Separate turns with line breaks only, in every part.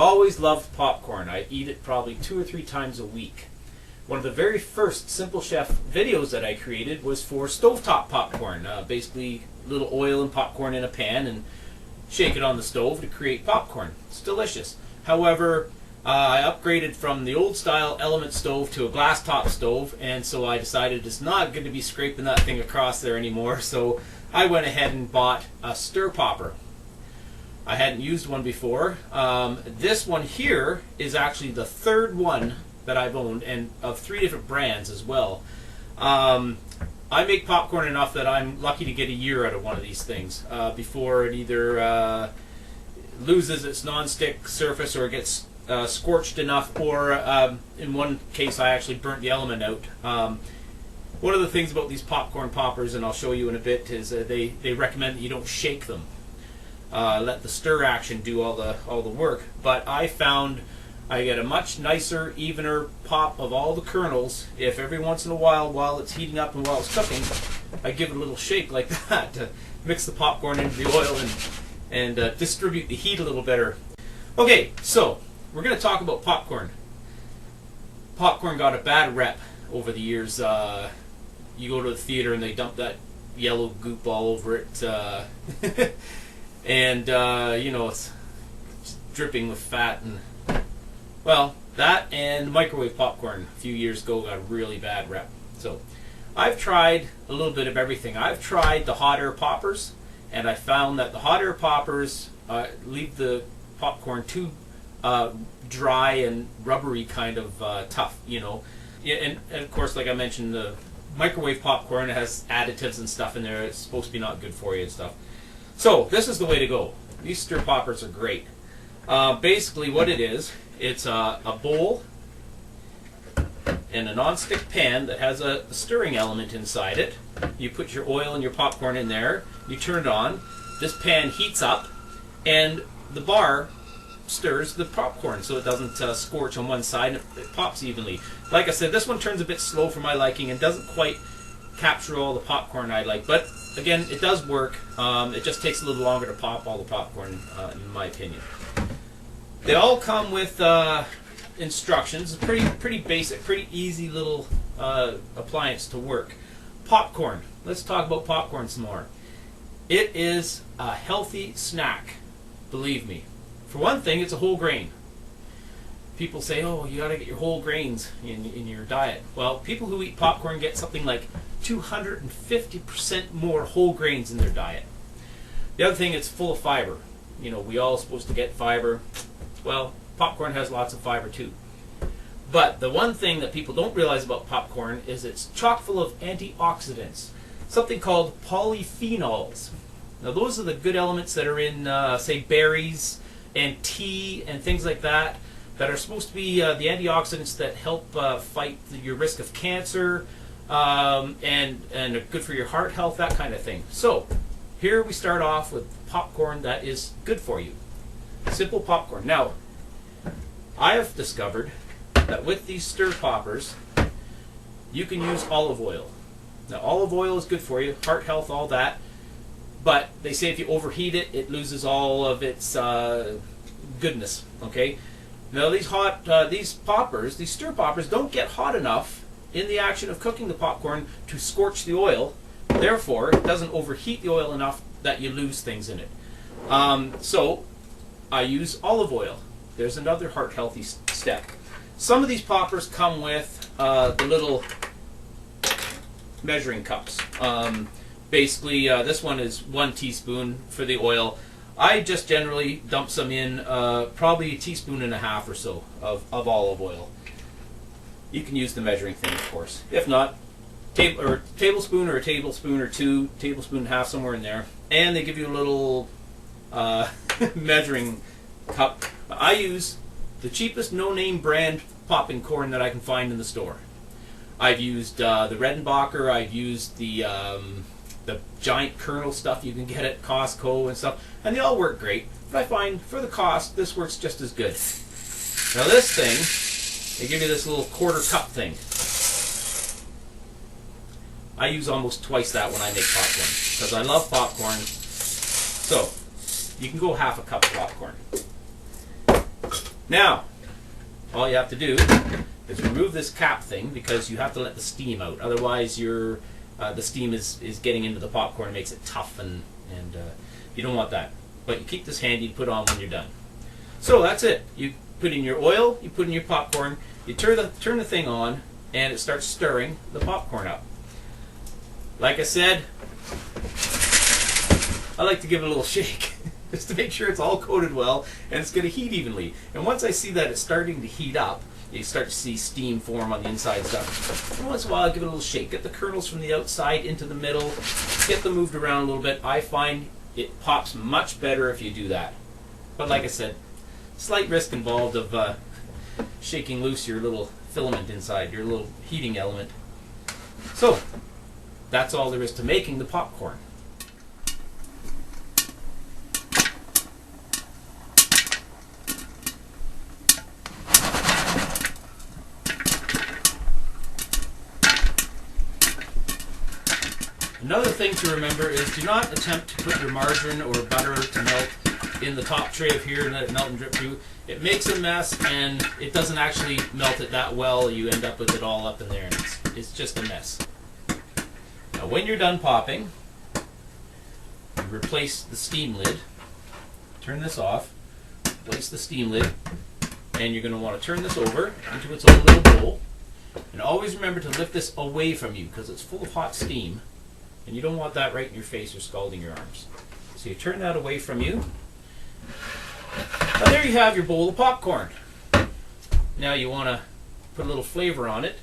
always loved popcorn. I eat it probably 2 or 3 times a week. One of the very first Simple Chef videos that I created was for stovetop popcorn. Basically, a little oil and popcorn in a pan and shake it on the stove to create popcorn. It's delicious. However, I upgraded from the old style Element stove to a glass top stove, and so I decided it's not going to be scraping that thing across there anymore, so I went ahead and bought a stir popper. I hadn't used one before. This one here is actually the third one that I've owned, and of 3 different brands as well. I make popcorn enough that I'm lucky to get a year out of one of these things before it either loses its non-stick surface or gets scorched enough, or in one case I actually burnt the element out. One of the things about these popcorn poppers, and I'll show you in a bit, is they recommend that you don't shake them. Let the stir action do all the work. But I found I get a much nicer, evener pop of all the kernels if every once in a while it's heating up and while it's cooking, I give it a little shake like that to mix the popcorn into the oil and distribute the heat a little better. Okay, so we're going to talk about popcorn. Popcorn got a bad rep over the years. You go to the theater and they dump that yellow goop all over it, and you know, it's dripping with fat, and well, that and microwave popcorn a few years ago got a really bad rep. So I've tried a little bit of everything. I've tried the hot air poppers, and I found that the hot air poppers leave the popcorn too dry and rubbery, kind of tough, you know. Yeah, and of course, like I mentioned, the microwave popcorn has additives and stuff in there. It's supposed to be not good for you and stuff. So this is the way to go. These stir poppers are great. Basically what it is, it's a bowl and a non-stick pan that has a stirring element inside it. You put your oil and your popcorn in there, you turn it on, this pan heats up, and the bar stirs the popcorn so it doesn't scorch on one side, and it pops evenly. Like I said, this one turns a bit slow for my liking and doesn't quite capture all the popcorn I like, but again, it does work. It just takes a little longer to pop all the popcorn, in my opinion. They all come with instructions. It's pretty basic, pretty easy little appliance to work. Popcorn. Let's talk about popcorn some more. It is a healthy snack, believe me. For one thing, it's a whole grain. People say, oh, you gotta get your whole grains in your diet. Well, people who eat popcorn get something like 250% more whole grains in their diet. The other thing, it's full of fiber. You know, we all supposed to get fiber. Well, popcorn has lots of fiber too. But the one thing that people don't realize about popcorn is it's chock full of antioxidants, something called polyphenols. Now those are the good elements that are in, say, berries and tea and things like that, that are supposed to be the antioxidants that help fight your risk of cancer, and are good for your heart health, that kind of thing. So here we start off with popcorn that is good for you. Simple popcorn. Now, I have discovered that with these stir poppers, you can use olive oil. Now, olive oil is good for you, heart health, all that, but they say if you overheat it, it loses all of its goodness. Okay. Now, these poppers, these stir poppers, don't get hot enough in the action of cooking the popcorn to scorch the oil. Therefore, it doesn't overheat the oil enough that you lose things in it. So I use olive oil. There's another heart healthy step. Some of these poppers come with the little measuring cups. Basically, this one is 1 teaspoon for the oil. I just generally dump some in, probably 1.5 teaspoons or so of olive oil. You can use the measuring thing, of course. If not, tablespoon or a tablespoon or 2, tablespoon and a half, somewhere in there. And they give you a little measuring cup. I use the cheapest no-name brand popping corn that I can find in the store. I've used the Redenbacher. I've used the giant kernel stuff you can get at Costco and stuff, and they all work great. But I find for the cost, this works just as good. Now this thing, they give you this little 1/4 cup thing. I use almost twice that when I make popcorn because I love popcorn. So you can go 1/2 cup of popcorn. Now, all you have to do is remove this cap thing, because you have to let the steam out. Otherwise, the steam is getting into the popcorn and makes it tough, and you don't want that. But you keep this handy to put on when you're done. So that's it. You put in your oil, you put in your popcorn, you turn the thing on, and it starts stirring the popcorn up. Like I said, I like to give it a little shake just to make sure it's all coated well and it's going to heat evenly. And once I see that it's starting to heat up, you start to see steam form on the inside stuff. And once in a while, I give it a little shake. Get the kernels from the outside into the middle, get them moved around a little bit. I find it pops much better if you do that. But like I said, slight risk involved of shaking loose your little filament inside, your little heating element. So, that's all there is to making the popcorn. Another thing to remember is, do not attempt to put your margarine or butter to melt in the top tray of here and let it melt and drip through. It makes a mess, and it doesn't actually melt it that well. You end up with it all up in there, and it's just a mess. Now when you're done popping, you replace the steam lid. Turn this off, place the steam lid, and you're going to want to turn this over into its own little bowl. And always remember to lift this away from you, because it's full of hot steam. And you don't want that right in your face or scalding your arms. So you turn that away from you. And there you have your bowl of popcorn. Now you want to put a little flavor on it.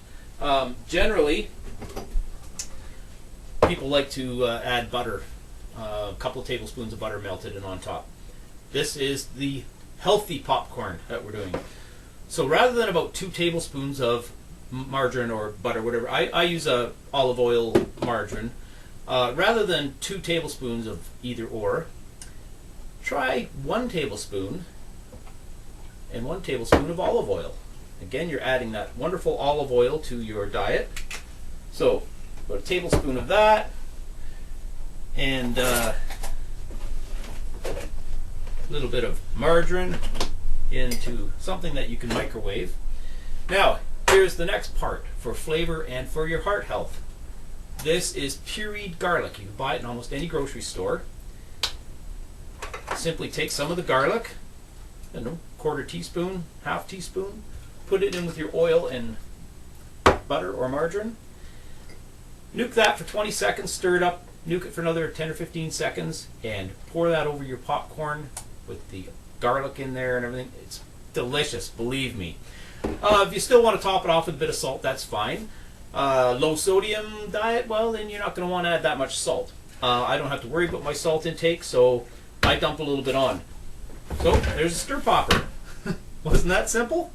Generally, people like to add butter. A couple of tablespoons of butter melted and on top. This is the healthy popcorn that we're doing. So rather than about 2 tablespoons of margarine or butter, whatever, I use a olive oil margarine. Rather than 2 tablespoons of either or, try 1 tablespoon and 1 tablespoon of olive oil. Again, you're adding that wonderful olive oil to your diet. So, about a tablespoon of that, and a little bit of margarine into something that you can microwave. Now, here's the next part for flavor and for your heart health. This is pureed garlic. You can buy it in almost any grocery store. Simply take some of the garlic, I don't know, 1/4 teaspoon, 1/2 teaspoon, put it in with your oil and butter or margarine. Nuke that for 20 seconds, stir it up, nuke it for another 10 or 15 seconds, and pour that over your popcorn with the garlic in there and everything. It's delicious, believe me. If you still want to top it off with a bit of salt, that's fine. Low sodium diet, well, then you're not going to want to add that much salt. I don't have to worry about my salt intake, so I dump a little bit on. So there's a stir popper. Wasn't that simple?